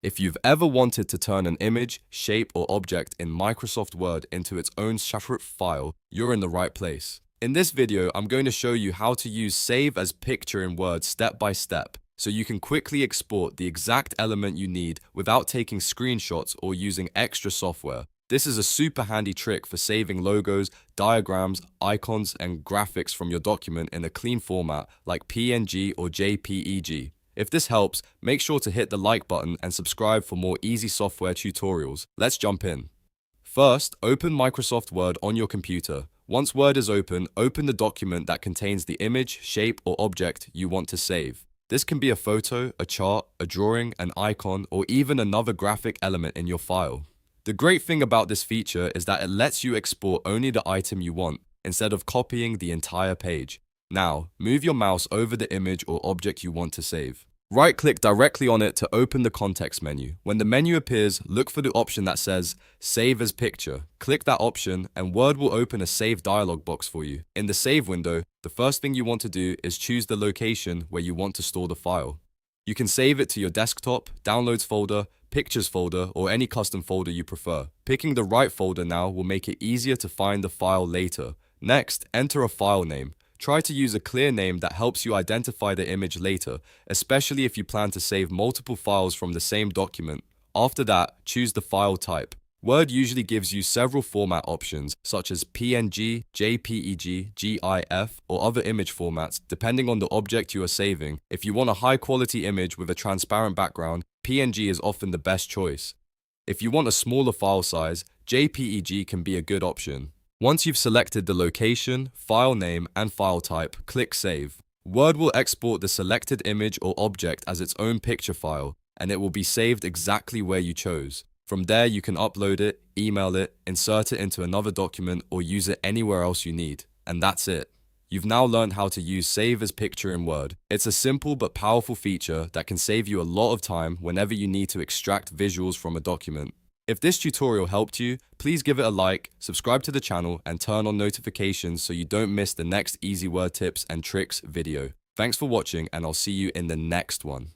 If you've ever wanted to turn an image, shape, or object in Microsoft Word into its own separate file, you're in the right place. In this video, I'm going to show you how to use Save as Picture in Word step by step, so you can quickly export the exact element you need without taking screenshots or using extra software. This is a super handy trick for saving logos, diagrams, icons, and graphics from your document in a clean format like PNG or JPEG. If this helps, make sure to hit the like button and subscribe for more easy software tutorials. Let's jump in. First, open Microsoft Word on your computer. Once Word is open, open the document that contains the image, shape, or object you want to save. This can be a photo, a chart, a drawing, an icon, or even another graphic element in your file. The great thing about this feature is that it lets you export only the item you want, instead of copying the entire page. Now, move your mouse over the image or object you want to save. Right-click directly on it to open the context menu. When the menu appears, look for the option that says Save as Picture. Click that option and Word will open a Save dialog box for you. In the Save window, the first thing you want to do is choose the location where you want to store the file. You can save it to your desktop, Downloads folder, Pictures folder, or any custom folder you prefer. Picking the right folder now will make it easier to find the file later. Next, enter a file name. Try to use a clear name that helps you identify the image later, especially if you plan to save multiple files from the same document. After that, choose the file type. Word usually gives you several format options, such as PNG, JPEG, GIF, or other image formats, depending on the object you are saving. If you want a high-quality image with a transparent background, PNG is often the best choice. If you want a smaller file size, JPEG can be a good option. Once you've selected the location, file name, and file type, click Save. Word will export the selected image or object as its own picture file, and it will be saved exactly where you chose. From there, you can upload it, email it, insert it into another document, or use it anywhere else you need. And that's it. You've now learned how to use Save as Picture in Word. It's a simple but powerful feature that can save you a lot of time whenever you need to extract visuals from a document. If this tutorial helped you, please give it a like, subscribe to the channel, and turn on notifications so you don't miss the next easy word tips and tricks video. Thanks for watching, and I'll see you in the next one.